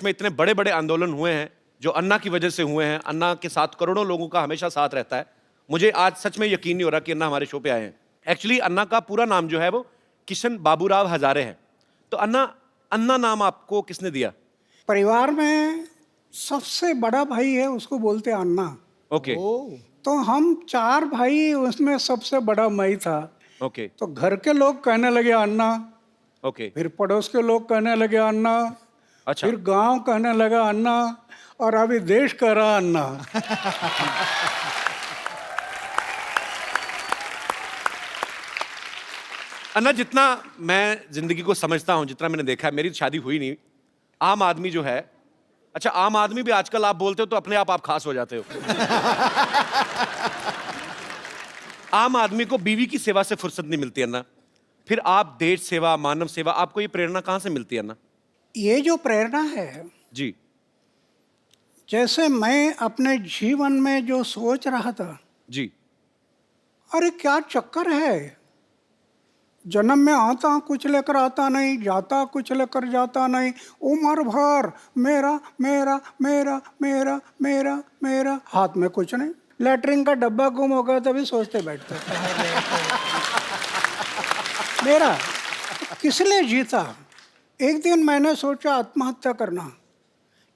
देश में इतने बड़े बड़े आंदोलन हुए हैं जो अन्ना की वजह से हुए हैं। अन्ना के साथ करोड़ों लोगों का हमेशा साथ रहता है। मुझे आज सच में यकीन नहीं हो रहा कि अन्ना हमारे शो पे आए हैं। एक्चुअली अन्ना का पूरा नाम जो है वो किशन बाबूराव हजारे है। तो अन्ना, अन्ना नाम आपको किसने दिया? परिवार में सबसे बड़ा भाई है, उसको बोलते हैं अन्ना। ओके तो हम 4 भाई, उसमें सबसे बड़ा मैं ही था। ओके तो घर के लोग कहने लगे अन्ना, ओके। फिर पड़ोस के लोग कहने लगे अन्ना, अच्छा, फिर गांव कहने लगा अन्ना, और अभी देश कह रहा अन्ना। अन्ना जितना मैं जिंदगी को समझता हूं, जितना मैंने देखा है, मेरी शादी हुई नहीं, आम आदमी जो है, अच्छा आम आदमी भी आजकल आप बोलते हो तो अपने आप खास हो जाते हो। आम आदमी को बीवी की सेवा से फुर्सत नहीं मिलती अन्ना, फिर आप देश सेवा, मानव सेवा, आपको ये प्रेरणा कहां से मिलती है अन्ना? ये जो प्रेरणा है, जी जैसे मैं अपने जीवन में जो सोच रहा था, जी अरे क्या चक्कर है, जन्म में आता कुछ लेकर आता नहीं, जाता कुछ लेकर जाता नहीं, उम्र भर मेरा मेरा मेरा मेरा मेरा मेरा, हाथ में कुछ नहीं, लेटरिन का डब्बा गुम हो गया तभी सोचते बैठते मेरा किस लिए जीता। एक दिन मैंने सोचा आत्महत्या करना।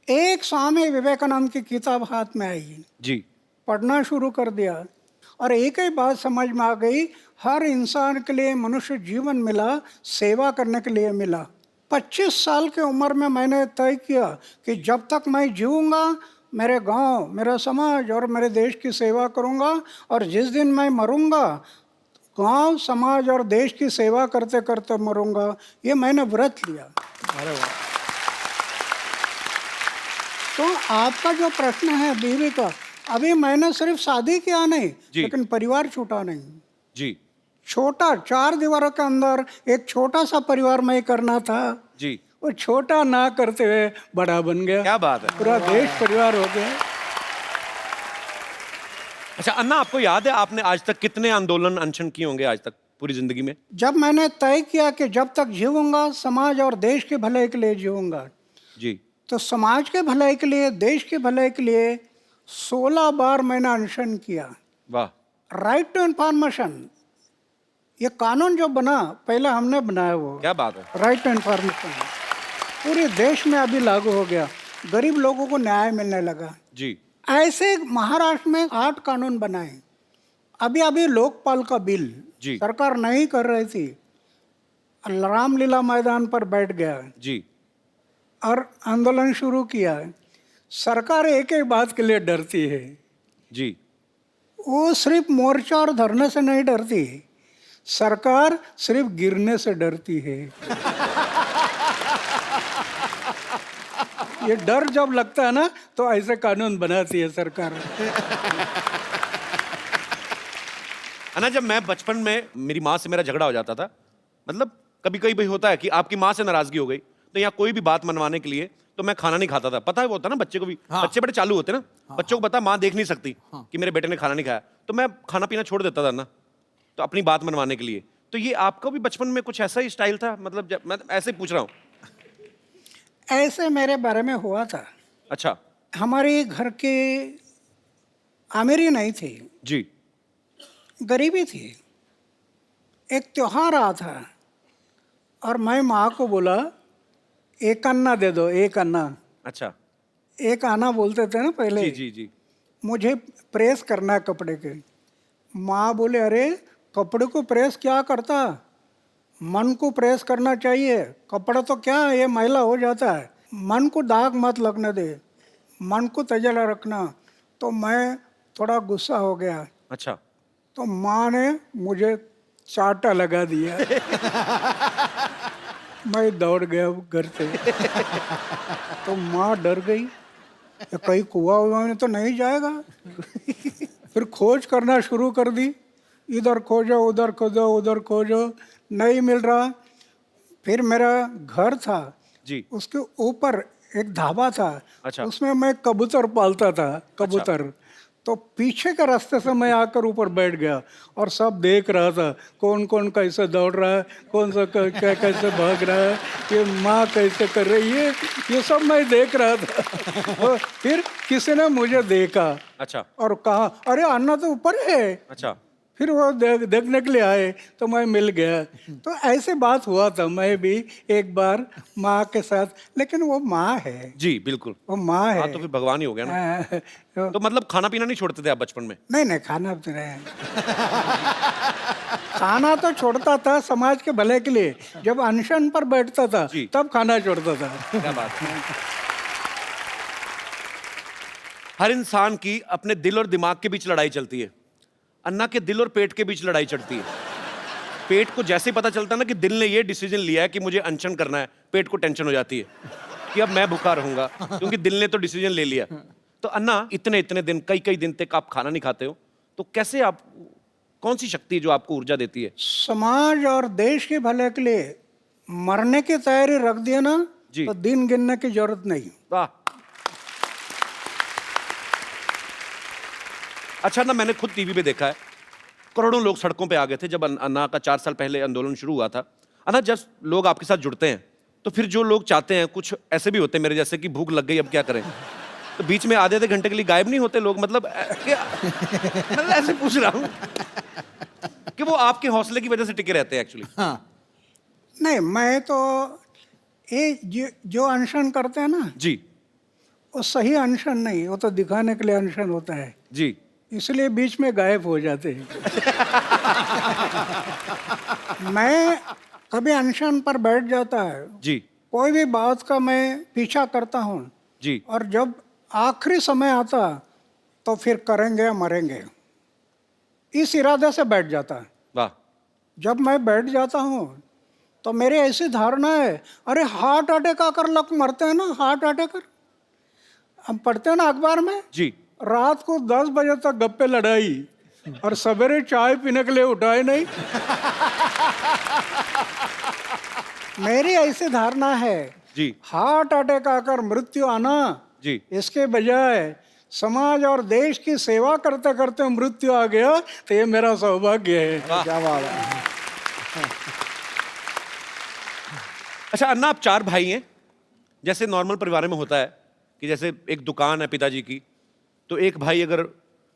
एक स्वामी विवेकानंद की किताब हाथ में आई, जी पढ़ना शुरू कर दिया, और एक ही बात समझ में आ गई, हर इंसान के लिए मनुष्य जीवन मिला सेवा करने के लिए मिला। 25 साल की उम्र में मैंने तय किया कि जब तक मैं जीऊँगा मेरे गांव, मेरा समाज और मेरे देश की सेवा करूंगा, और जिस दिन मैं मरूंगा गांव, समाज और देश की सेवा करते करते मरूंगा। ये मैंने व्रत लिया। अरे वाह। तो आपका जो प्रश्न है बीवी का, अभी मैंने सिर्फ शादी किया नहीं, लेकिन परिवार छूटा नहीं। जी छोटा 4 दीवारों के अंदर एक छोटा सा परिवार में करना था, जी। वो छोटा ना करते हुए बड़ा बन गया। क्या बात है, पूरा देश परिवार हो गया। अच्छा अन्ना, आपको याद है आपने आज तक कितने आंदोलन अनशन किए होंगे आज तक पूरी जिंदगी में? जब मैंने तय किया कि जब तक जीऊंगा समाज और देश के भलाई के लिए जीऊंगा, जी तो समाज के भलाई के लिए, देश के भलाई के लिए 16 बार मैंने अनशन किया। वाह। राइट टू इन्फॉर्मेशन, ये कानून जो बना पहले हमने बनाया, वो क्या बात है। राइट टू इन्फॉर्मेशन पूरे देश में अभी लागू हो गया, गरीब लोगों को न्याय मिलने लगा। जी ऐसे महाराष्ट्र में 8 कानून बनाए। अभी अभी लोकपाल का बिल जी सरकार नहीं कर रही थी, रामलीला मैदान पर बैठ गया जी और आंदोलन शुरू किया। सरकार एक ही बात के लिए डरती है, जी। वो सिर्फ मोर्चा और धरने से नहीं डरती, सरकार सिर्फ गिरने से डरती है। ये डर जब लगता है ना, तो ऐसे कानून बनाती है सरकार। अन्ना, जब मैं बचपन में मेरी माँ से मेरा झगड़ा हो जाता था, मतलब कभी कभी भाई होता है कि आपकी माँ से नाराजगी हो गई, तो यहाँ कोई भी बात मनवाने के लिए तो मैं खाना नहीं खाता था। पता है वो होता ना बच्चे को भी, बच्चे बड़े चालू होते ना, बच्चों को पता माँ देख नहीं सकती कि मेरे बेटे ने खाना नहीं खाया, तो मैं खाना पीना छोड़ देता था ना, तो अपनी बात मनवाने के लिए। तो ये आपका भी बचपन में कुछ ऐसा ही स्टाइल था? मतलब जब मैं ऐसे ही पूछ रहा हूँ। ऐसे मेरे बारे में हुआ था। अच्छा हमारे घर के अमीरी नहीं थी, जी गरीबी थी। एक त्योहार आ था और मैं माँ को बोला, एक अन्ना दे दो, एक अन्ना। अच्छा। एक आना बोलते थे ना पहले। जी जी जी। मुझे प्रेस करना है कपड़े के। माँ बोले, अरे कपड़े को प्रेस क्या करता, मन को प्रेस करना चाहिए, कपड़ा तो क्या है, ये मैला हो जाता है, मन को दाग मत लगने दे, मन को तजला रखना। तो मैं थोड़ा गुस्सा हो गया। अच्छा। तो माँ ने मुझे चाटा लगा दिया। मैं दौड़ गया घर से। तो माँ डर गई, ये कहीं कुआं हुआ में तो नहीं जाएगा। फिर खोज करना शुरू कर दी, इधर खोजो उधर खोजो उधर खोजो, नहीं मिल रहा। फिर मेरा घर था जी। उसके ऊपर एक ढाबा था। अच्छा। उसमें मैं कबूतर पालता था, कबूतर। तो पीछे के रास्ते से मैं आकर ऊपर बैठ गया और सब देख रहा था, कौन कौन कैसे दौड़ रहा है, कौन सा कैसे भाग रहा है, ये माँ कैसे कर रही है, ये सब मैं देख रहा था। और फिर किसी ने मुझे देखा अच्छा और कहा, अरे अन्ना तो ऊपर है। अच्छा। फिर वो देखने के लिए आए तो मैं मिल गया। तो ऐसे बात हुआ था, मैं भी एक बार माँ के साथ, लेकिन वो माँ है, जी बिल्कुल। वो माँ है। हाँ तो फिर भगवान ही हो गया ना। तो तो मतलब खाना पीना नहीं छोड़ते थे आप बचपन में? नहीं नहीं, खाना तो नहीं। खाना तो छोड़ता था समाज के भले के लिए, जब अनशन पर बैठता था जी। तब खाना छोड़ता था। क्या बात है। हर इंसान की अपने दिल और दिमाग के बीच लड़ाई चलती है। अन्ना के दिल और पेट के बीच लड़ाई चलती है। पेट को जैसे ही पता चलता है ना कि दिल ने ये डिसीजन लिया है कि मुझे अनशन करना है, पेट को टेंशन हो जाती है कि अब मैं भूखा रहूंगा, क्योंकि दिल ने तो डिसीजन ले लिया। तो अन्ना, इतने इतने दिन, कई कई दिन तक आप खाना नहीं खाते हो, तो कैसे आप, कौन सी शक्ति है जो आपको ऊर्जा देती है? समाज और देश के भले के लिए मरने की तैयारी रख दिया ना, जी। तो दिन गिनने की जरूरत नहीं। वाह। अच्छा ना, मैंने खुद टीवी पे देखा है, करोड़ों लोग सड़कों पे आ गए थे जब अन्ना का 4 साल पहले आंदोलन शुरू हुआ था। अन्ना, जब लोग आपके साथ जुड़ते हैं तो फिर जो लोग चाहते हैं, कुछ ऐसे भी होते हैं मेरे जैसे कि भूख लग गई अब क्या करें, तो बीच में आधे आधे घंटे के लिए गायब नहीं होते लोग, मतलब मतलब ऐसे पूछ रहा हूँ कि वो आपके हौसले की वजह से टिके रहते हैं एक्चुअली। हाँ। नहीं, मैं तो ये जो अनशन करते हैं ना, जी वो सही अनशन नहीं, वो तो दिखाने के लिए अनशन होता है, जी। इसलिए बीच में गायब हो जाते हैं। मैं कभी अनशन पर बैठ जाता है, जी कोई भी बात का मैं पीछा करता हूँ, जी। और जब आखिरी समय आता तो फिर करेंगे मरेंगे, इस इरादे से बैठ जाता है। वाह। जब मैं बैठ जाता हूँ तो मेरी ऐसी धारणा है, अरे हार्ट अटैक आकर लोग मरते हैं ना, हार्ट अटैक, हम पढ़ते हैं ना अखबार में, जी रात को 10 बजे तक गप्पे लड़ाई और सवेरे चाय पीने के लिए उठाए नहीं। मेरी ऐसी धारणा है, जी हार्ट अटैक आकर मृत्यु आना, जी। इसके बजाय समाज और देश की सेवा करते करते मृत्यु आ गया तो ये मेरा सौभाग्य है। क्या बात है। अच्छा अन्ना, आप 4 भाई हैं, जैसे नॉर्मल परिवार में होता है कि जैसे एक दुकान है पिताजी की, तो एक भाई अगर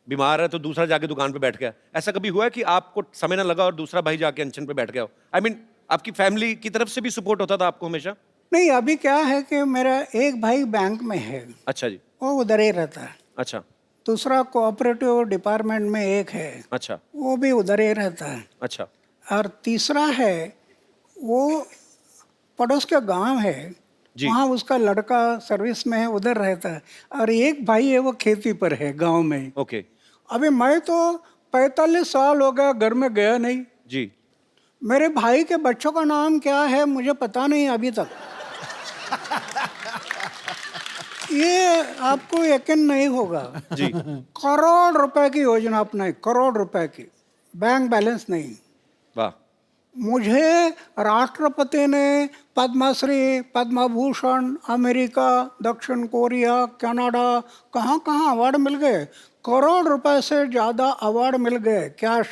बीमार है तो दूसरा जाके दुकान पे बैठ गया। ऐसा कभी हुआ है कि आपको समय ना लगा और दूसरा भाई जाके अनशन पे बैठ गया हो? आई मीन आपकी फैमिली की तरफ से भी सपोर्ट होता था आपको हमेशा? नहीं, अभी क्या है कि मेरा एक भाई बैंक में है, अच्छा जी। वो उधर ही रहता है। अच्छा दूसरा कोऑपरेटिव डिपार्टमेंट में एक है, अच्छा वो भी उधर ही रहता है। अच्छा। और तीसरा है, वो पड़ोस के गांव है, जी। वहाँ उसका लड़का सर्विस में है, उधर रहता है। और एक भाई है, वो खेती पर है गांव में। ओके। अभी मैं तो 45 साल हो गया घर में गया नहीं। जी मेरे भाई के बच्चों का नाम क्या है मुझे पता नहीं अभी तक। ये आपको यकीन नहीं होगा, जी। करोड़ रुपए की योजना अपनाई, करोड़ रुपए की, बैंक बैलेंस नहीं। वाह। मुझे राष्ट्रपति ने पद्मश्री, पद्म भूषण, अमेरिका, दक्षिण कोरिया, कनाडा, कहाँ कहाँ अवार्ड मिल गए, करोड़ रुपए से ज़्यादा अवार्ड मिल गए कैश।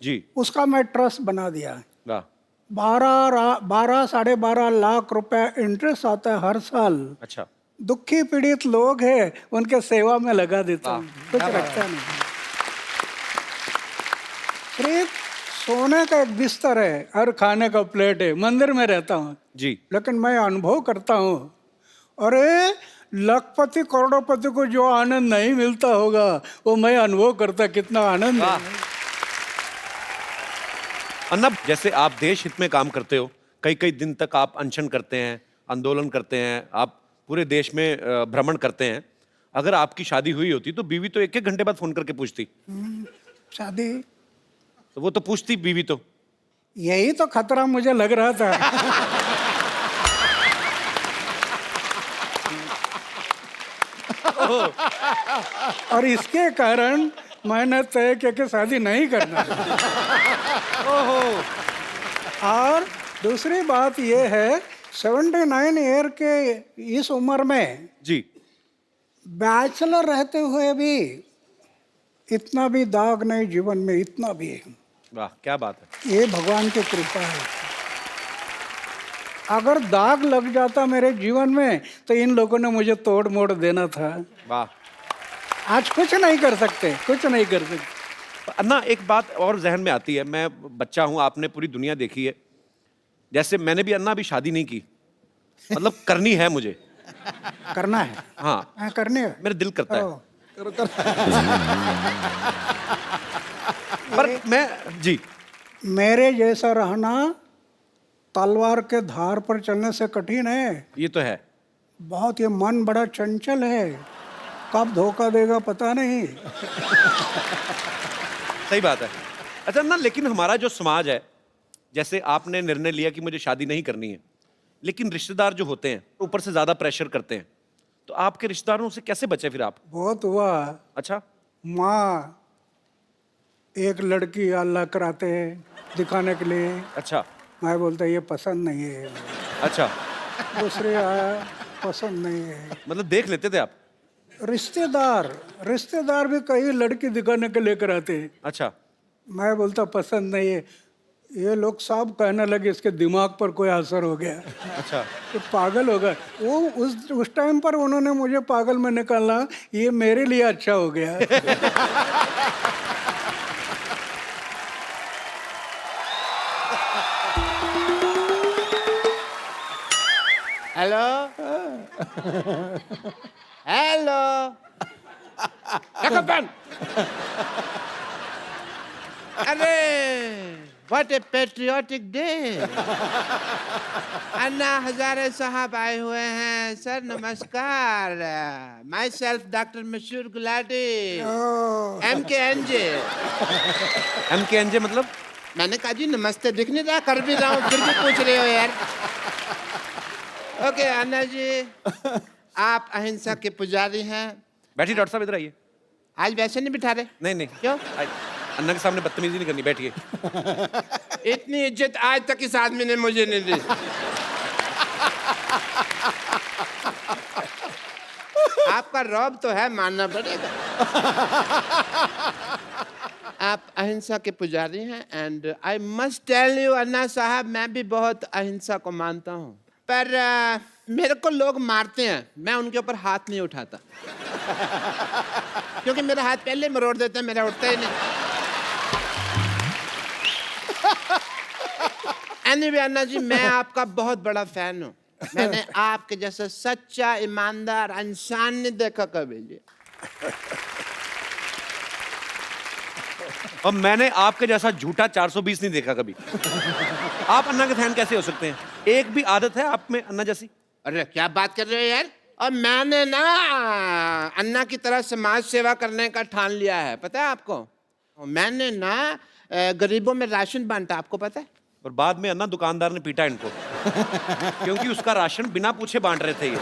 जी। उसका मैं ट्रस्ट बना दिया। वाह। 12-12.5 लाख रुपए इंटरेस्ट आता है हर साल। अच्छा। दुखी पीड़ित लोग हैं, उनके सेवा में लगा देता हूँ, कुछ रखता नहीं। सिर्फ सोने का एक बिस्तर है और खाने का प्लेट है, मंदिर में रहता हूँ। जी लेकिन मैं अनुभव करता हूँ, अरे लखपति करोड़पति को जो आनंद नहीं मिलता होगा वो मैं अनुभव करता, कितना आनंद है। अन्ना, जैसे आप देश हित में काम करते हो, कई कई दिन तक आप अनशन करते हैं, आंदोलन करते हैं, आप पूरे देश में भ्रमण करते हैं, अगर आपकी शादी हुई होती तो बीवी तो 1-1 घंटे बाद फोन करके पूछती। शादी, तो वो तो पूछती बीवी तो। यही तो खतरा मुझे लग रहा था। और इसके कारण मैंने तय किया कि शादी नहीं करना। और दूसरी बात ये है, 79 ईयर के इस उम्र में जी बैचलर रहते हुए भी इतना भी दाग नहीं जीवन में, इतना भी है। वाह क्या बात है। ये भगवान की कृपा है। अगर दाग लग जाता मेरे जीवन में तो इन लोगों ने मुझे तोड़ मोड़ देना था। वाह। आज कुछ नहीं कर सकते, कुछ नहीं कर सकते। अन्ना एक बात और जहन में आती है, मैं बच्चा हूं, आपने पूरी दुनिया देखी है, जैसे मैंने भी अन्ना अभी शादी नहीं की, मतलब करनी है मुझे। करना है? हाँ करने है। मेरा दिल करता है, करो। पर मैं जी मेरे जैसा रहना तलवार के धार पर चलने से कठिन है। ये तो है। बहुत, ये मन बड़ा चंचल है, कब धोखा देगा पता नहीं। सही बात है। अच्छा ना, लेकिन हमारा जो समाज है, जैसे आपने निर्णय लिया कि मुझे शादी नहीं करनी है, लेकिन रिश्तेदार जो होते हैं ऊपर से ज्यादा प्रेशर करते हैं, तो आपके रिश्तेदारों से कैसे बचे फिर आप? बहुत हुआ। अच्छा। माँ एक लड़की अल्लाह कराते हैं दिखाने के लिए, अच्छा। मैं बोलता ये पसंद नहीं है। अच्छा, दूसरे आया, पसंद नहीं है। मतलब देख लेते थे आप? रिश्तेदार भी कई लड़की दिखाने के लेकर आते हैं। अच्छा। मैं बोलता पसंद नहीं है। ये लोग सब कहने लगे इसके दिमाग पर कोई असर हो गया, अच्छा। तो पागल हो गया वो। उस टाइम पर उन्होंने मुझे पागल में निकाला, ये मेरे लिए अच्छा हो गया। Hello hello pen. अरे what a patriotic day. Anna Hazare sahab आए हुए हैं। सर नमस्कार। माई सेल्फ डॉक्टर मशहूर गुलाटी, MKNJ। MKNJ मतलब? मैंने कहा जी नमस्ते दिख नहीं रहा, कर भी रहा हूँ फिर भी पूछ रहे हो यार। ओके अन्ना जी, आप अहिंसा के पुजारी हैं। बैठिए डॉक्टर साहब, इधर आइए। आज वैसे नहीं बिठा रहे? नहीं नहीं, क्यों? अन्ना के सामने बदतमीजी नहीं करनी, बैठिए। इतनी इज्जत आज तक इस आदमी ने मुझे नहीं दी। आपका रौब तो है, मानना पड़ेगा। आप अहिंसा के पुजारी हैं and I must tell you Anna Saheb, मैं भी बहुत अहिंसा को मानता हूँ, पर मेरे को लोग मारते हैं, मैं उनके ऊपर हाथ नहीं उठाता। क्योंकि मेरा हाथ पहले मरोड़ देते हैं, मेरा उठता ही नहीं। एनीवे अन्ना जी, मैं आपका बहुत बड़ा फैन हूँ। मैंने आपके जैसा सच्चा ईमानदार इंसान नहीं देखा कभी जी। और मैंने आपके जैसा झूठा 420 नहीं देखा कभी। आप अन्ना के फैन कैसे हो सकते हैं? एक भी आदत है आप में अन्ना जैसी? अरे क्या बात कर रहे हो यार। और मैंने ना अन्ना की तरह समाज सेवा करने का ठान लिया है, पता है आपको। मैंने ना गरीबों में राशन बांटा, आपको पता है। और बाद में अन्ना दुकानदार ने पीटा इनको, क्योंकि उसका राशन बिना पूछे बांट रहे थे ये।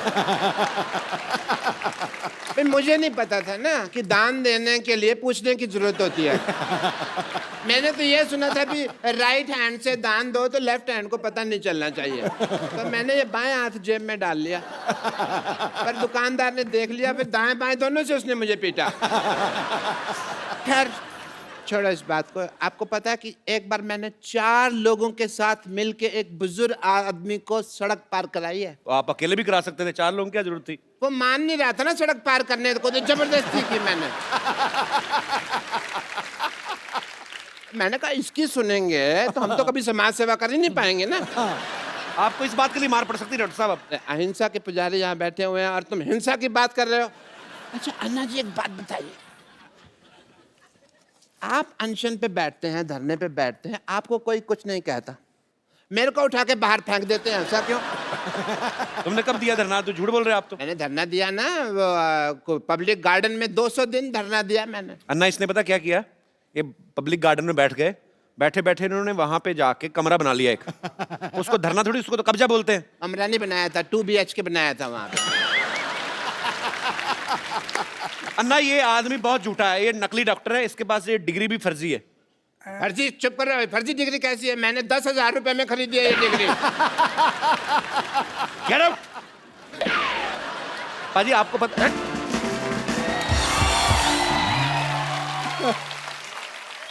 फिर मुझे नहीं पता था ना कि दान देने के लिए पूछने की जरूरत होती है। मैंने तो ये सुना था कि राइट हैंड से दान दो तो लेफ्ट हैंड को पता नहीं चलना चाहिए, तो मैंने ये बाएं हाथ जेब में डाल लिया। पर दुकानदार ने देख लिया, फिर दाएं बाएं दोनों से उसने मुझे पीटा। खैर छोड़ो इस बात को। आपको पता है कि एक बार मैंने 4 लोगों के साथ मिलके एक बुजुर्ग आदमी को सड़क पार कराई है। तो आप अकेले भी करा सकते थे, 4 लोगों की क्या जरूरत थी? वो मान नहीं रहा था ना सड़क पार करने को, तो जबरदस्ती की मैंने। मैंने कहा इसकी सुनेंगे तो हम तो कभी समाज सेवा कर ही नहीं पाएंगे ना। आपको इस बात के लिए मार पड़ सकती है डॉक्टर साहब। अब अहिंसा के पुजारी यहाँ बैठे हुए हैं और तुम हिंसा की बात कर रहे हो। अच्छा अन्ना जी एक बात बताइए, आप अनशन पे बैठते हैं, धरने पे बैठते हैं, आपको कोई कुछ नहीं कहता, मेरे को उठा के बाहर फेंक देते हैं, ऐसा क्यों? तुमने कब दिया धरना? तो झूठ बोल रहे हो आप तो। मैंने धरना दिया ना, पब्लिक गार्डन में 200 दिन धरना दिया मैंने। अन्ना इसने पता क्या किया? ये पब्लिक गार्डन में बैठ गए, बैठे बैठे इन्होंने वहां पे जाके कमरा बना लिया एक। उसको धरना थोड़ी, उसको तो कब्जा बोलते हैं। कमरा नहीं बनाया था, 2 BHK बनाया था वहां पे। अन्ना ये आदमी बहुत झूठा है, ये नकली डॉक्टर है, इसके पास ये डिग्री भी फर्जी है। फर्जी? चुप कर रहे हो, फर्जी डिग्री कैसी है? मैंने 10,000 रुपए में खरीदी है ये डिग्री। Get out! पाजी आपको पता है?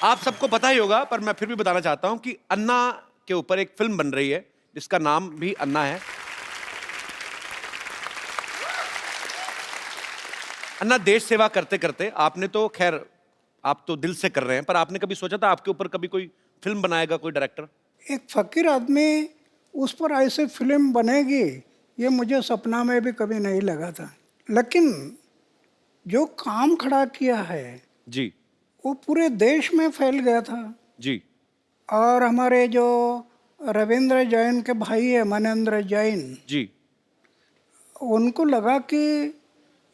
आप सबको पता ही होगा, पर मैं फिर भी बताना चाहता हूं कि अन्ना के ऊपर एक फिल्म बन रही है जिसका नाम भी अन्ना है। अन्ना, देश सेवा करते करते आपने तो खैर आप तो दिल से कर रहे हैं, पर आपने कभी सोचा था आपके ऊपर कभी कोई फिल्म बनाएगा कोई डायरेक्टर? एक फकीर आदमी उस पर ऐसे फिल्म बनेगी ये मुझे सपना में भी कभी नहीं लगा था। लेकिन जो काम खड़ा किया है जी वो पूरे देश में फैल गया था। जी और हमारे जो रविंद्र जैन के भाई है मनेंद्र जैन, जी उनको लगा कि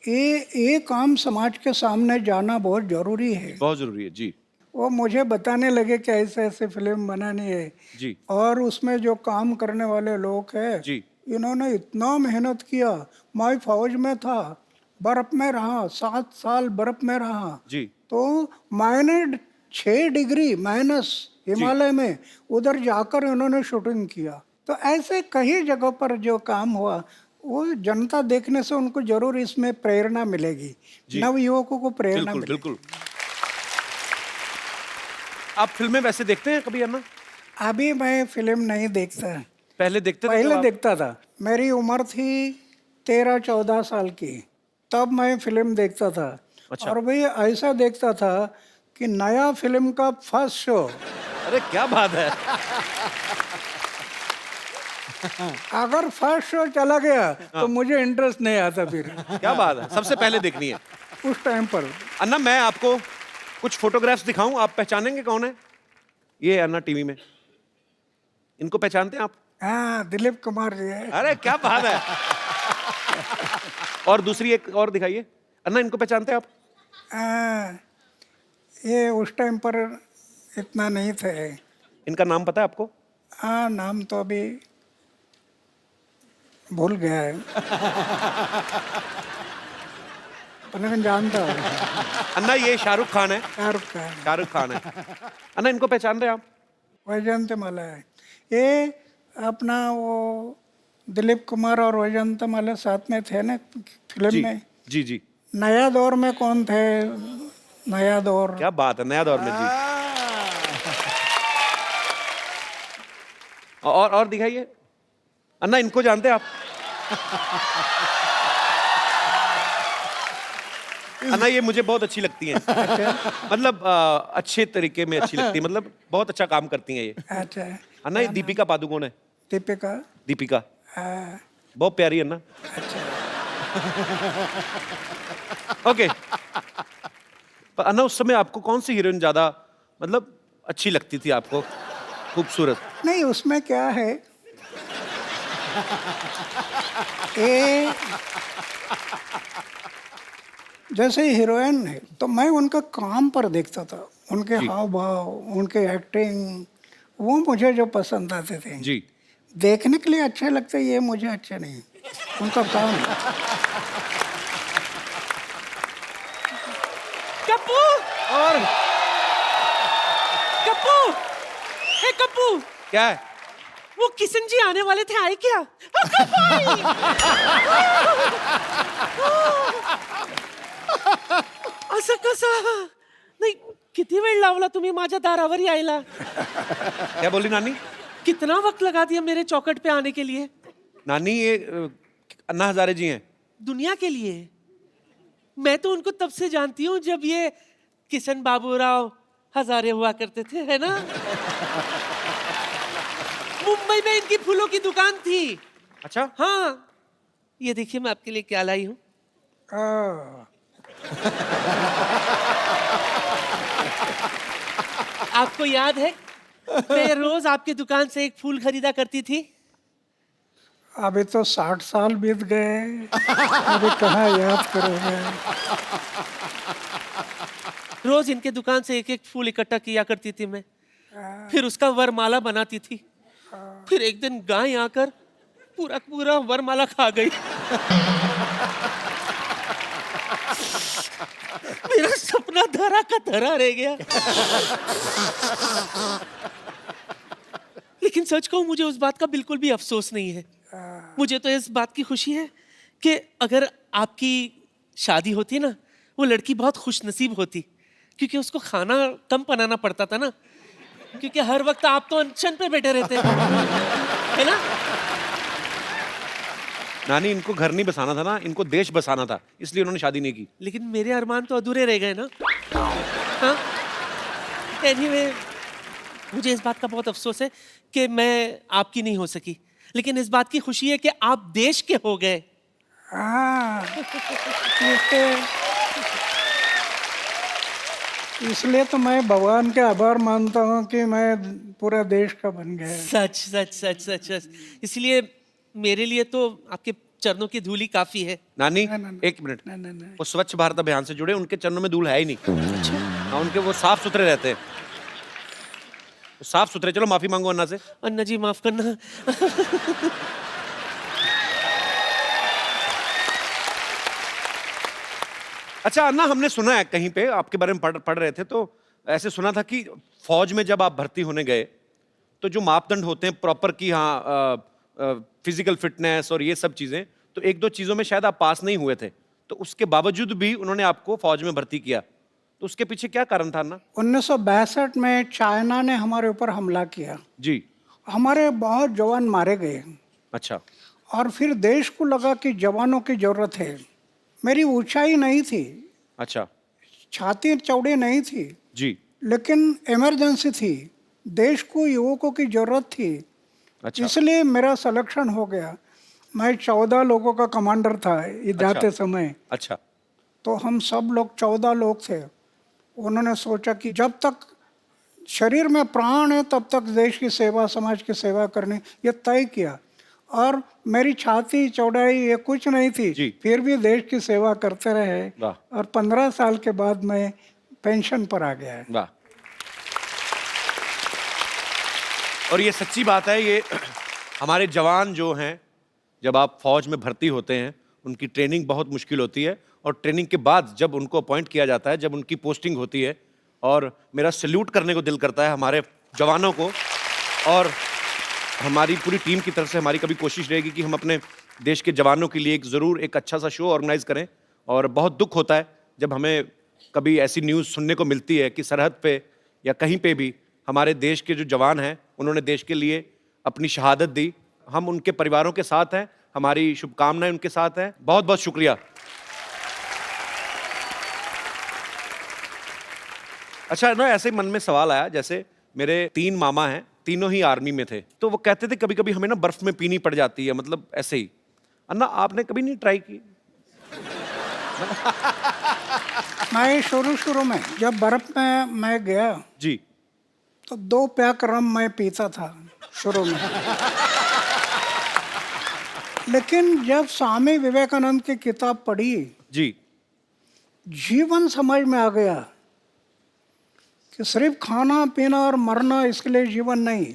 ये काम समाज के सामने जाना बहुत ज़रूरी है। बहुत जरूरी है। जी वो मुझे बताने लगे कि ऐसे ऐसे फिल्म बनानी है जी और उसमें जो काम करने वाले लोग हैं जी इन्होंने इतना मेहनत किया। मैं फौज में था, बर्फ में रहा, 7 साल बर्फ में रहा, जी तो मैंने 6 डिग्री माइनस हिमालय में उधर जाकर उन्होंने शूटिंग किया। तो ऐसे कई जगहों पर जो काम हुआ वो जनता देखने से उनको जरूर इसमें प्रेरणा मिलेगी, नव युवकों को प्रेरणा बिल्कुल मिलेगी। बिल्कुल। आप फिल्में वैसे देखते हैं कभी अन्ना? अभी मैं फिल्म नहीं देखता, पहले देखते थे पहले तो आप? देखता था। मेरी उम्र थी 13-14 साल की, तब मैं फिल्म देखता था। अच्छा। और भाई ऐसा देखता था कि नया फिल्म का फर्स्ट शो अरे क्या बात है। अगर फर्स्ट शो चला गया तो मुझे इंटरेस्ट नहीं आता फिर क्या बात है, सबसे पहले देखनी है। उस टाइम पर। अन्ना, मैं आपको कुछ फोटोग्राफ्स दिखाऊं, आप पहचानेंगे कौन है? ये है अन्ना टीवी में, इनको पहचानते हैं आप? हाँ, दिलीप कुमार जी है। अरे क्या बात है। और दूसरी एक और दिखाइए। अन्ना, इनको पहचानते हैं आप? ये उस टाइम पर इतना नहीं थे। इनका नाम पता है आपको? हाँ, नाम तो अभी भूल गया है पर लेकिन जानता हूँ। अन्ना, ये शाहरुख खान है। शाहरुख खान, शाहरुख खान है। अन्ना, इनको पहचान रहे हैं आप? वैजयंती माला है। ये अपना वो दिलीप कुमार और वैजयंती माला साथ में थे ना फिल्म जी में। जी जी। नया दौर में कौन थे? नया दौर। क्या बात है, नया दौर में। जी। और दिखाइए। अन्ना, इनको जानते हैं आप? अन्ना, ये मुझे बहुत अच्छी लगती हैं। मतलब अच्छे तरीके में अच्छी लगती है, मतलब बहुत अच्छा काम करती हैं ये। अच्छा। अन्ना, ये दीपिका पादुकोण है। दीपिका। दीपिका हाँ, बहुत प्यारी है अन्ना। अच्छा। ओके। पर अन्ना, उस समय आपको कौन सी हीरोइन ज्यादा मतलब अच्छी लगती थी आपको, खूबसूरत? नहीं, उसमें क्या है, ये जैसे हीरोइन है तो मैं उनका काम पर देखता था, उनके हाव भाव, उनके एक्टिंग, वो मुझे जो पसंद आते थे। जी। देखने के लिए अच्छे लगते, ये मुझे अच्छे नहीं, उनका काम। कप्पू और कप्पू हे कप्पू, क्या है? वो किशन जी आने वाले थे, आए क्या? कप्पू आई! असं कसं? नाही, किती वेळ लावला तुम्ही माझ्या दारावर यायला? क्या बोली नानी? कितना वक्त लगा दिया मेरे चौखट पे आने के लिए? नानी, ये अन्ना हजारे जी हैं। दुनिया के लिए। मैं तो उनको तब से जानती हूँ जब ये किशन बाबूराव हजारे हुआ करते थे, है ना? मुंबई में इनकी फूलों की दुकान थी। अच्छा। हाँ, ये देखिए मैं आपके लिए क्या लाई हूँ। आपको याद है मैं रोज आपकी दुकान से एक फूल खरीदा करती थी? अभी तो 60 साल बीत गए, अभी कहाँ याद करोगे। रोज इनके दुकान से एक एक फूल इकट्ठा किया करती थी मैं, फिर उसका वरमाला बनाती थी। फिर एक दिन गाय आकर पूरा पूरा वरमाला खा गई। मेरा सपना धरा का धरा रह गया। लेकिन सच कहूं, मुझे उस बात का बिल्कुल भी अफसोस नहीं है। मुझे तो इस बात की खुशी है कि अगर आपकी शादी होती ना, वो लड़की बहुत खुशनसीब होती, क्योंकि उसको खाना कम बनाना पड़ता था ना, क्योंकि हर वक्त आप तो अनशन पे बैठे रहते है ना। नानी, इनको घर नहीं बसाना था ना, इनको देश बसाना था, इसलिए उन्होंने शादी नहीं की। लेकिन मेरे अरमान तो अधूरे रह गए ना। हाँ? Anyway, मुझे इस बात का बहुत अफसोस है कि मैं आपकी नहीं हो सकी, लेकिन इस बात की खुशी है कि आप देश के हो गए। हाँ, इसलिए तो मैं भगवान के आभार मानता हूँ कि मैं पूरा देश का बन गया। सच सच सच सच सच। इसलिए मेरे लिए तो आपके चरणों की धूली काफी है। नानी, ना। एक मिनट, नहीं। वो स्वच्छ भारत अभियान से जुड़े, उनके चरणों में धूल है ही नहीं। हाँ, उनके वो साफ सुथरे रहते हैं, साफ सुथरे। चलो माफी मांगो अन्ना से। अन्ना जी माफ करना। अच्छा अन्ना, हमने सुना है कहीं पे, आपके बारे में पढ़ रहे थे तो ऐसे सुना था कि फौज में जब आप भर्ती होने गए तो जो मापदंड होते हैं प्रॉपर की, हाँ, फिजिकल फिटनेस और ये सब चीजें, तो एक दो चीजों में शायद आप पास नहीं हुए थे, तो उसके बावजूद भी उन्होंने आपको फौज में भर्ती किया, तो उसके पीछे क्या कारण था अन्ना? 1962 में चाइना ने हमारे ऊपर हमला किया, जी। हमारे बहुत जवान मारे गए, अच्छा। और फिर देश को लगा कि जवानों की जरूरत है। मेरी ऊंचाई नहीं थी, अच्छा। छाती चौड़ी नहीं थी, जी। लेकिन इमरजेंसी थी, देश को युवकों की जरूरत थी। अच्छा। इसलिए मेरा सिलेक्शन हो गया। मैं 14 लोगों का कमांडर था जाते समय। अच्छा। तो हम सब लोग 14 लोग थे। उन्होंने सोचा कि जब तक शरीर में प्राण है तब तक देश की सेवा, समाज की सेवा करनी, ये तय किया। और मेरी छाती चौड़ाई ये कुछ नहीं थी, जी। फिर भी देश की सेवा करते रहे। वाह। और 15 साल के बाद मैं पेंशन पर आ गया है। वाह। और ये सच्ची बात है, ये हमारे जवान जो हैं, जब आप फौज में भर्ती होते हैं, उनकी ट्रेनिंग बहुत मुश्किल होती है, और ट्रेनिंग के बाद जब उनको अपॉइंट किया जाता है, जब उनकी पोस्टिंग होती है, और मेरा सैल्यूट करने को दिल करता है हमारे जवानों को। और हमारी पूरी टीम की तरफ से हमारी कभी कोशिश रहेगी कि हम अपने देश के जवानों के लिए एक ज़रूर एक अच्छा सा शो ऑर्गेनाइज करें। और बहुत दुख होता है जब हमें कभी ऐसी न्यूज़ सुनने को मिलती है कि सरहद पे या कहीं पे भी हमारे देश के जो जवान हैं, उन्होंने देश के लिए अपनी शहादत दी। हम उनके परिवारों के साथ हैं, हमारी शुभकामनाएं उनके साथ हैं। बहुत बहुत शुक्रिया। अच्छा ना, ऐसे ही मन में सवाल आया, जैसे मेरे 3 मामा हैं, तीनों ही आर्मी में थे, तो वो कहते थे कभी कभी हमें ना बर्फ में पीनी पड़ जाती है, मतलब ऐसे ही। अन्ना, आपने कभी नहीं ट्राई की? मैं शुरू में जब बर्फ में मैं गया जी। तो 2 पैक रम मैं पीता था शुरू में। लेकिन जब स्वामी विवेकानंद की किताब पढ़ी, जी। जीवन समझ में आ गया कि सिर्फ खाना पीना और मरना इसके लिए जीवन नहीं।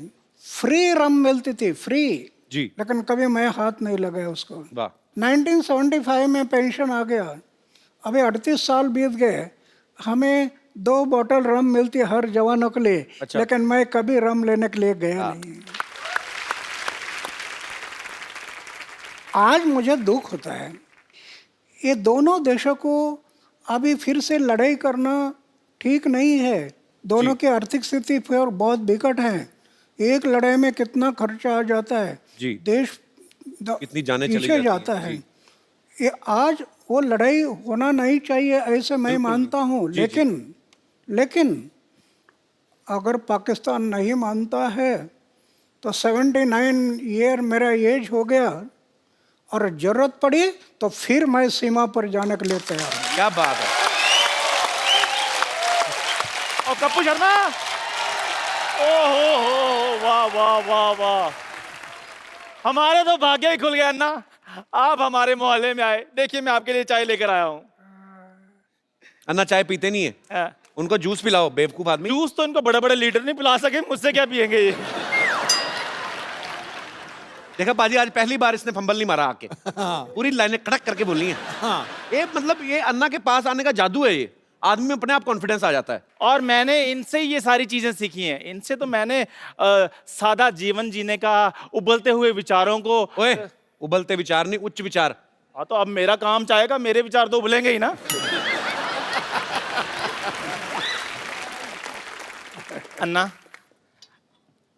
फ्री रम मिलती थी, फ्री। जी। लेकिन कभी मैं हाथ नहीं लगाया उसको। वाह। 1975 में पेंशन आ गया, अभी 38 साल बीत गए, हमें 2 बोतल रम मिलती हर जवानों के लिए। अच्छा। लेकिन मैं कभी रम लेने के लिए गया नहीं। आज मुझे दुख होता है, ये दोनों देशों को अभी फिर से लड़ाई करना ठीक नहीं है। दोनों की आर्थिक स्थिति फिर बहुत विकट है। एक लड़ाई में कितना खर्चा आ जाता है, जी। देश कितनी जाने चली पीछे जाता है। ये आज वो लड़ाई होना नहीं चाहिए, ऐसे मैं मानता हूँ। लेकिन अगर पाकिस्तान नहीं मानता है तो 79 ईयर मेरा एज हो गया, और जरूरत पड़ी तो फिर मैं सीमा पर जाने के लिए तैयार हूँ। क्या बात है। और कप्पू शर्मा, ओ हो, वाह वाह वाह वाह, हमारे तो भाग्य ही खुल गया अन्ना, आप हमारे मोहल्ले में आए। देखिए मैं आपके लिए चाय लेकर आया हूँ। अन्ना चाय पीते नहीं है, उनको जूस पिलाओ, बेवकूफ आदमी। जूस तो इनको बड़े बड़े लीडर नहीं पिला सके, मुझसे क्या पियेंगे ये। देखा पाजी, आज पहली बार इसने फंबल नहीं मारा आके। पूरी लाइनें कड़क करके बोली हैं। हाँ। ये मतलब ये अन्ना के पास आने का जादू है, ये आदमी में अपने आप कॉन्फिडेंस आ जाता है। और मैंने इनसे ही ये सारी चीजें सीखी हैं। इनसे तो मैंने सादा जीवन जीने का, उबलते हुए विचारों को। ओए, उबलते विचार नहीं, उच्च विचार। हाँ, तो अब मेरा काम चाहेगा, मेरे विचार तो उबलेंगे ही ना। अन्ना,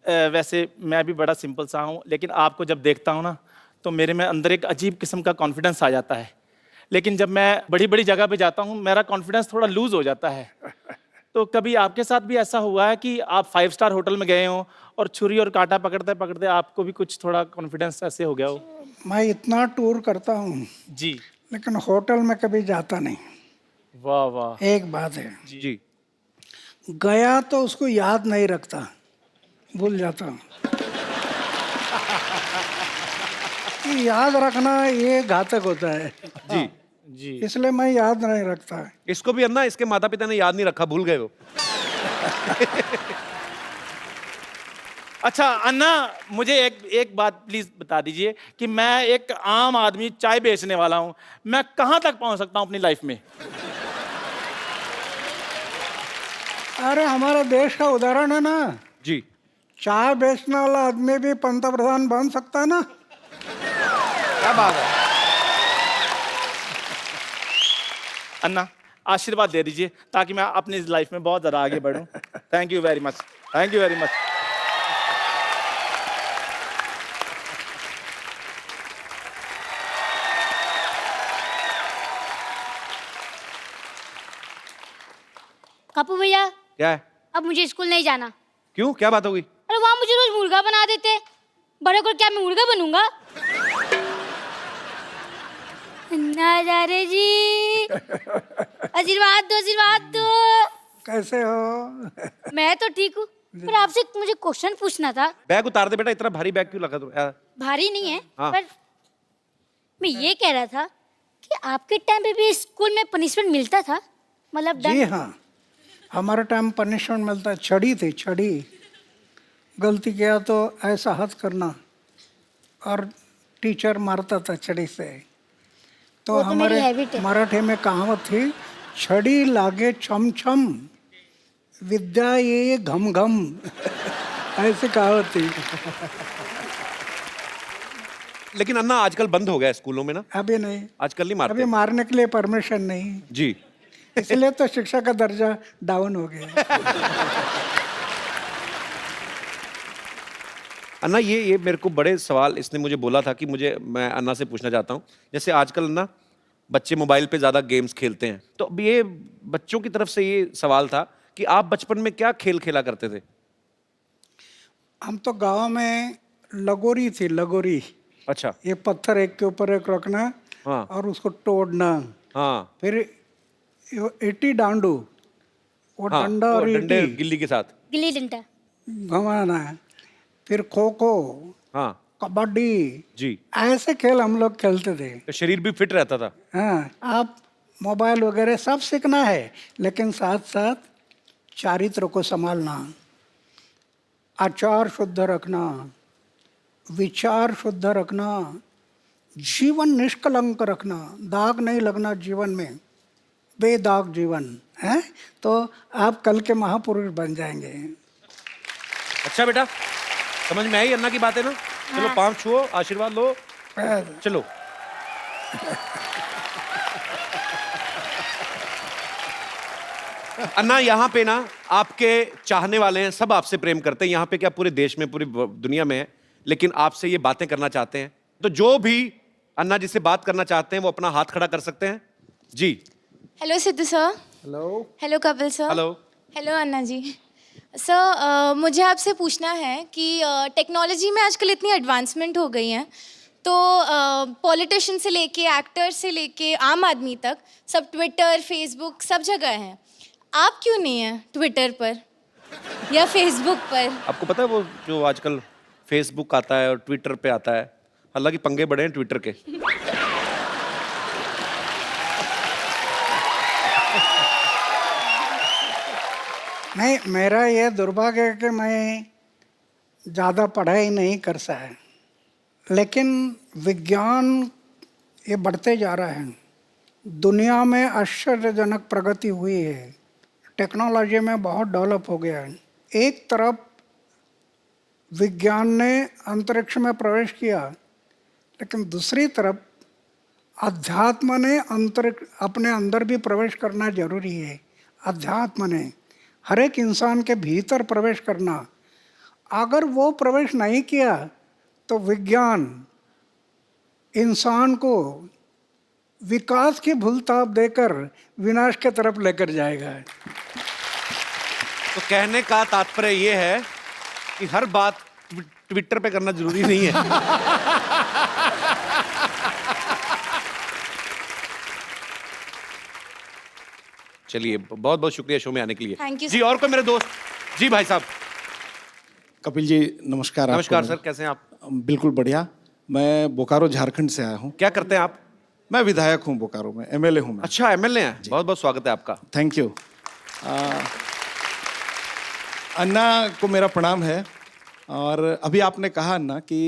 वैसे मैं भी बड़ा सिंपल सा हूँ, लेकिन आपको जब देखता हूँ ना तो मेरे में अंदर एक अजीब किस्म का कॉन्फिडेंस आ जाता है। लेकिन जब मैं बड़ी बड़ी जगह पे जाता हूँ मेरा कॉन्फिडेंस थोड़ा लूज हो जाता है। तो कभी आपके साथ भी ऐसा हुआ है कि आप 5 स्टार होटल में गए हो और छुरी और कांटा पकड़ते पकड़ते आपको भी कुछ थोड़ा कॉन्फिडेंस ऐसे हो गया हो? मैं इतना टूर करता हूँ जी। लेकिन होटल में कभी जाता नहीं। वाह वाह। एक बात है, जी। गया तो उसको याद नहीं रखता, भूल जाता हूँ। ये याद रखना ये घातक होता है, जी। जी। इसलिए मैं याद नहीं रखता। इसको भी अन्ना इसके माता पिता ने याद नहीं रखा, भूल गए वो। अच्छा अन्ना, मुझे एक बात प्लीज बता दीजिए कि मैं एक आम आदमी चाय बेचने वाला हूँ, मैं कहाँ तक पहुँच सकता हूँ अपनी लाइफ में? अरे हमारा देश का उदाहरण है ना, जी। चाय बेचने वाला आदमी भी पंतप्रधान बन सकता है ना। क्या बात है। अन्ना, आशीर्वाद दे दीजिए ताकि मैं अपनी लाइफ में बहुत ज़्यादा आगे बढ़ूं। Thank you very much, thank you very much. Kapoor भैया, क्या है? अब मुझे स्कूल नहीं जाना। क्यों, क्या बात हो गई? अरे वहाँ मुझे रोज मुर्गा बना देते, बड़े को क्या मैं मुर्गा बनूंगा? नजारे जी, आशीर्वाद दो, आशीर्वाद दो। कैसे हो? मैं तो ठीक हूँ, पर आपसे मुझे क्वेश्चन पूछना था। बैग उतार दे बेटा, इतना भारी बैग क्यों लगा तुम? भारी नहीं है, हाँ। पर मैं ये कह रहा था कि आपके टाइम पे भी स्कूल में पनिशमेंट मिलता था, मतलब जी दंड? हाँ, हमारे टाइम पनिशमेंट मिलता है, छड़ी थी, छड़ी। गलती किया तो ऐसा हाथ करना और टीचर मारता था छड़ी से। तो वो तो मेरी हमारे हैबिट है। मराठी में कहावत थी, छड़ी लागे छम छम, विद्या ये घम घम। ऐसी कहावत थी। लेकिन अन्ना आजकल बंद हो गया है स्कूलों में ना, अभी नहीं, आजकल नहीं अभी मारते। मारने के लिए परमिशन नहीं, जी। इसलिए तो शिक्षा का दर्जा डाउन हो गया। अन्ना ये मेरे को बड़े सवाल इसने मुझे बोला था कि मैं अन्ना से पूछना चाहता हूँ। जैसे आजकल ना बच्चे मोबाइल पे ज़्यादा गेम्स खेलते हैं, तो अब ये बच्चों की तरफ से ये सवाल था कि आप बचपन में क्या खेल खेला करते थे? हम तो गांव में लगोरी थी, लगोरी। अच्छा। ये पत्थर एक के ऊपर एक रखना हाँ। और उसको तोड़ना, हाँ। फिर ईटी डांडू, वो हाँ, डंडा वो और डंडे ईटी गिल्ली के साथ। गिल्ली डंडा। घुमाना, फिर खो खो, हाँ कबड्डी, जी। ऐसे खेल हम लोग खेलते थे। तो शरीर भी फिट रहता था। हाँ, आप मोबाइल वगैरह सब सीखना है, लेकिन साथ साथ चारित्र को संभालना, आचार शुद्ध रखना, विचार शुद्ध रखना, जीवन निष्कलंक रखना, दाग नहीं लगना जीवन में, बेदाग जीवन है, तो आप कल के महापुरुष बन जाएंगे। अच्छा बेटा, समझ में आई अन्ना की बातें ना? चलो पाँव छुओ, आशीर्वाद लो, चलो। अन्ना यहाँ पे ना आपके चाहने वाले हैं, सब आपसे प्रेम करते हैं। यहाँ पे क्या पूरे देश में, पूरी दुनिया में है, लेकिन आपसे ये बातें करना चाहते हैं। तो जो भी अन्ना जी से बात करना चाहते हैं वो अपना हाथ खड़ा कर सकते हैं। जी। Hello Sidhu sir. Hello. Hello Kapil sir. Hello. Hello Anna ji. Sir मुझे आपसे पूछना है कि टेक्नोलॉजी में आजकल इतनी एडवांसमेंट हो गई है, तो पॉलिटिशियन से लेके एक्टर से लेके आम आदमी तक सब ट्विटर फेसबुक सब जगह हैं। आप क्यों नहीं हैं ट्विटर पर या फेसबुक पर? आपको पता है वो जो आजकल फेसबुक आता है और ट्विटर पे आता है, हालांकि पंगे बड़े हैं ट्विटर के। नहीं, मेरा ये दुर्भाग्य है कि मैं ज़्यादा पढ़ाई नहीं कर सका, लेकिन विज्ञान ये बढ़ते जा रहा है, दुनिया में आश्चर्यजनक प्रगति हुई है, टेक्नोलॉजी में बहुत डेवलप हो गया है। एक तरफ विज्ञान ने अंतरिक्ष में प्रवेश किया, लेकिन दूसरी तरफ अध्यात्म ने अंतरिक्ष अपने अंदर भी प्रवेश करना जरूरी है। अध्यात्म ने हर एक इंसान के भीतर प्रवेश करना। अगर वो प्रवेश नहीं किया तो विज्ञान इंसान को विकास की भूलताप देकर विनाश की तरफ लेकर जाएगा। तो कहने का तात्पर्य ये है कि हर बात ट्विटर पे करना जरूरी नहीं है। चलिए, बहुत बहुत शुक्रिया शो में आने के लिए। Thank you, ji, sir. और कोई मेरे दोस्त? जी भाई साहब। कपिल जी नमस्कार। नमस्कार आपको सर, कैसे हैं आप? बिल्कुल बढ़िया। मैं बोकारो झारखंड से आया हूँ। क्या करते हैं आप? मैं विधायक हूँ बोकारो में, एमएलए हूँ मैं। अच्छा, एमएलए हैं। बहुत बहुत स्वागत है आपका। Thank you. अन्ना को मेरा प्रणाम है। और अभी आपने कहा अन्ना कि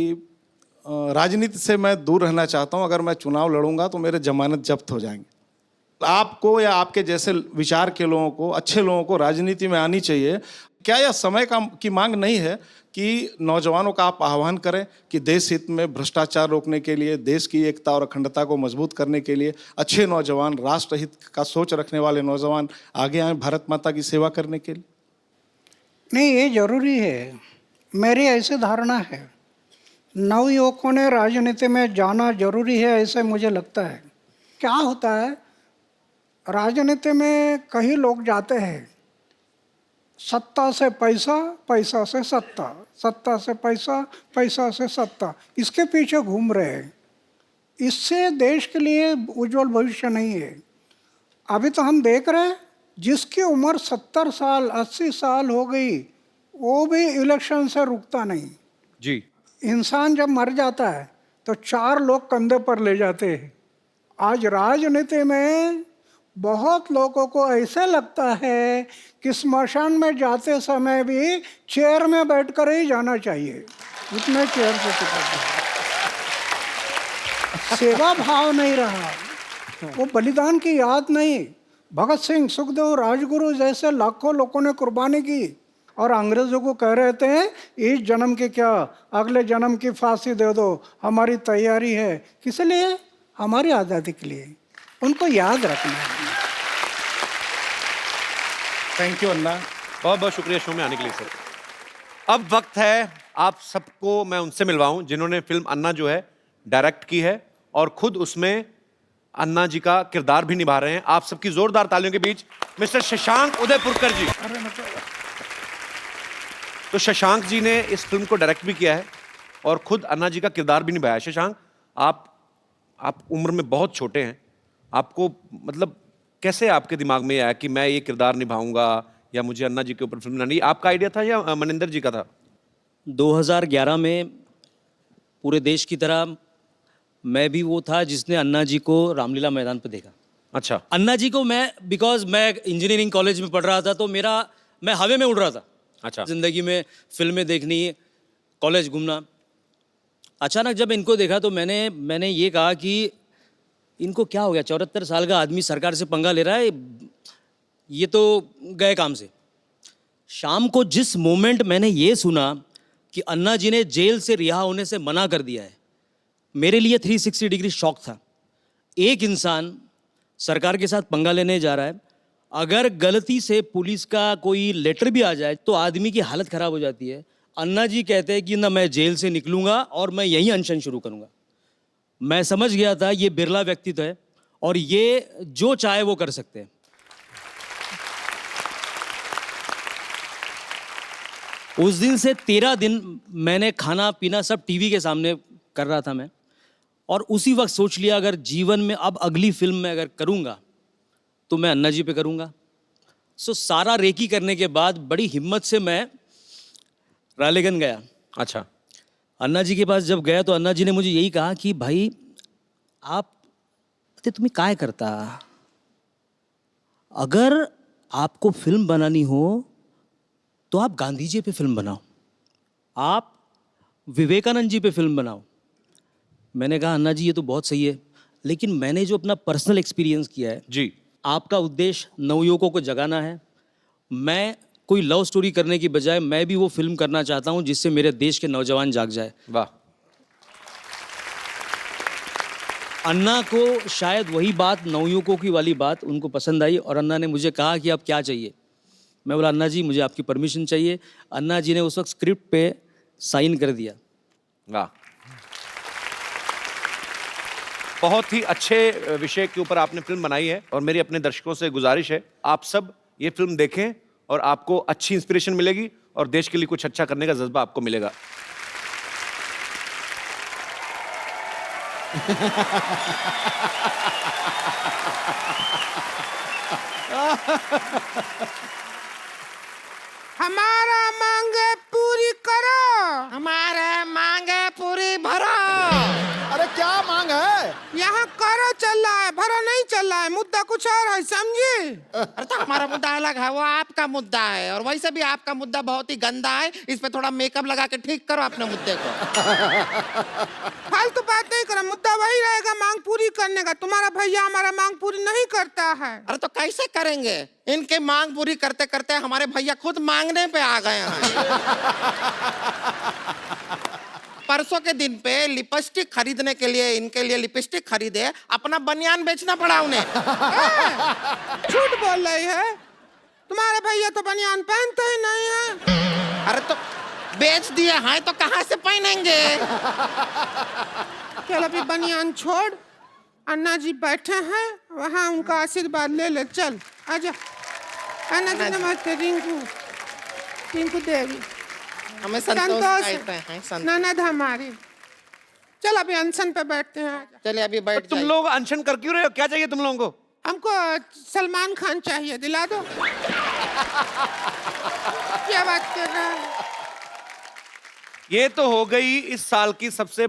राजनीति से मैं दूर रहना चाहता हूँ, अगर मैं चुनाव लड़ूंगा तो मेरे जमानत जब्त हो जाएंगे। आपको या आपके जैसे विचार के लोगों को, अच्छे लोगों को राजनीति में आनी चाहिए। क्या यह समय की मांग नहीं है कि नौजवानों का आप आह्वान करें कि देश हित में भ्रष्टाचार रोकने के लिए, देश की एकता और अखंडता को मजबूत करने के लिए अच्छे नौजवान, राष्ट्रहित का सोच रखने वाले नौजवान आगे आए भारत माता की सेवा करने के लिए? नहीं, ये जरूरी है। मेरी ऐसी धारणा है, नवयुवकों ने राजनीति में जाना जरूरी है, ऐसे मुझे लगता है। क्या होता है, राजनीति में कई लोग जाते हैं सत्ता से पैसा, पैसा से सत्ता, सत्ता से पैसा, पैसा से सत्ता, इसके पीछे घूम रहे हैं। इससे देश के लिए उज्जवल भविष्य नहीं है। अभी तो हम देख रहे हैं, जिसकी उम्र 70 साल 80 साल हो गई वो भी इलेक्शन से रुकता नहीं। जी। इंसान जब मर जाता है तो 4 लोग कंधे पर ले जाते हैं। आज राजनीति में बहुत लोगों को ऐसे लगता है कि स्मशान में जाते समय भी चेयर में बैठकर ही जाना चाहिए, इतने चेयर से चिपक। सेवा भाव नहीं रहा, वो बलिदान की याद नहीं। भगत सिंह, सुखदेव, राजगुरु जैसे लाखों लोगों ने कुर्बानी की और अंग्रेजों को कह रहे थे इस जन्म के क्या, अगले जन्म की फांसी दे दो, हमारी तैयारी है। किस लिए? हमारी आज़ादी के लिए। उनको याद रखना है। थैंक यू अन्ना। बहुत बहुत शुक्रिया शो में आने के लिए सर। अब वक्त है आप सबको मैं उनसे मिलवाऊं जिन्होंने फिल्म अन्ना जो है डायरेक्ट की है और खुद उसमें अन्ना जी का किरदार भी निभा रहे हैं। आप सबकी जोरदार तालियों के बीच मिस्टर शशांक उदयपुरकर जी। तो शशांक जी ने इस फिल्म को डायरेक्ट भी किया है और खुद अन्ना जी का किरदार भी निभाया है। शशांक, आप उम्र में बहुत छोटे हैं, आपको मतलब कैसे आपके दिमाग में आया कि मैं ये किरदार निभाऊंगा या मुझे अन्ना जी के ऊपर फिल्म बनानी? आपका आइडिया था या मनिंदर जी का था? 2011 में पूरे देश की तरह मैं भी वो था जिसने अन्ना जी को रामलीला मैदान पर देखा। अच्छा। अन्ना जी को बिकॉज मैं इंजीनियरिंग कॉलेज में पढ़ रहा था तो मैं हवा में उड़ रहा था। अच्छा। जिंदगी में फिल्में देखनी, कॉलेज घूमना। अचानक जब इनको देखा तो मैंने ये कहा कि इनको क्या हो गया, 74 साल का आदमी सरकार से पंगा ले रहा है, ये तो गए काम से। शाम को जिस मोमेंट मैंने ये सुना कि अन्ना जी ने जेल से रिहा होने से मना कर दिया है, मेरे लिए 360 डिग्री शॉक था। एक इंसान सरकार के साथ पंगा लेने जा रहा है, अगर गलती से पुलिस का कोई लेटर भी आ जाए तो आदमी की हालत खराब हो जाती है। अन्ना जी कहते हैं कि ना मैं जेल से निकलूंगा और मैं यहीं अनशन शुरू करूंगा। मैं समझ गया था ये बिरला व्यक्तित्व है और ये जो चाहे वो कर सकते हैं। उस दिन से 13 दिन मैंने खाना पीना सब टीवी के सामने कर रहा था मैं, और उसी वक्त सोच लिया अगर जीवन में अब अगली फिल्म में अगर करूंगा तो मैं अन्ना जी पे करूंगा। सो सारा रेकी करने के बाद बड़ी हिम्मत से मैं रालेगंज गया। अच्छा। अन्ना जी के पास जब गया तो अन्ना जी ने मुझे यही कहा कि भाई आप तुम्हें काय करता, अगर आपको फिल्म बनानी हो तो आप गांधी जी पे फिल्म बनाओ, आप विवेकानंद जी पे फिल्म बनाओ। मैंने कहा अन्ना जी ये तो बहुत सही है, लेकिन मैंने जो अपना पर्सनल एक्सपीरियंस किया है जी, आपका उद्देश्य नवयुवकों को जगाना है। मैं कोई लव स्टोरी करने की बजाय मैं भी वो फिल्म करना चाहता हूं जिससे मेरे देश के नौजवान जाग जाए। वाह। अन्ना को शायद वही बात, नवयुवकों की वाली बात उनको पसंद आई और अन्ना ने मुझे कहा कि अब क्या चाहिए। मैं बोला अन्ना जी मुझे आपकी परमिशन चाहिए। अन्ना जी ने उस वक्त स्क्रिप्ट पे साइन कर दिया। वाह, बहुत ही अच्छे विषय के ऊपर आपने फिल्म बनाई है और मेरी अपने दर्शकों से गुजारिश है आप सब ये फिल्म देखें और आपको अच्छी इंस्पिरेशन मिलेगी और देश के लिए कुछ अच्छा करने का जज्बा आपको मिलेगा। हमारा मांगे पूरी करो, हमारे मांगे पूरी भरो। अरे क्या मांग है? यहाँ करो चल रहा है, भरो नहीं चल रहा है, मुद्दा कुछ और है, समझे? अरे तो हमारा मुद्दा अलग है, वो आपका मुद्दा है, और वैसे भी आपका मुद्दा बहुत ही गंदा है। इस पे थोड़ा मेकअप लगा के ठीक करो अपने मुद्दे को। फालतू बात नहीं करो, मुद्दा वही रहेगा मांग पूरी करने का। तुम्हारा भैया हमारा मांग पूरी नहीं करता है। अरे तो कैसे करेंगे? इनके मांग पूरी करते करते हमारे भैया खुद मांगने पे आ गए हैं। परसों के दिन पे लिपस्टिक खरीदने के लिए इनके लिए लिपस्टिक खरीदे, अपना बनियान बेचना पड़ा उन्हें। झूठ बोल रही है, तुम्हारे भैया तो बनियान पहनते ही नहीं है। अरे तो बेच दिए हैं तो कहाँ से पहनेंगे? चल अभी बनियान छोड़, अन्ना जी बैठे हैं वहाँ, उनका आशीर्वाद ले ले। चल आजा। अन्ना जी नमस्ते। रिंकू, रिंकू देवी, हमें संतोष कहते हैं, संतोष। ननद हमारी। चल अभी अनशन पे बैठते हैं। आजा। चलिए अभी बैठ तुम जाइए। लोग अनशन कर क्यों रहे हो? क्या चाहिए तुम लोगों को? हमको सलमान खान चाहिए, दिला दो। क्या बात कर रहा है? ये तो हो गई इस साल की सबसे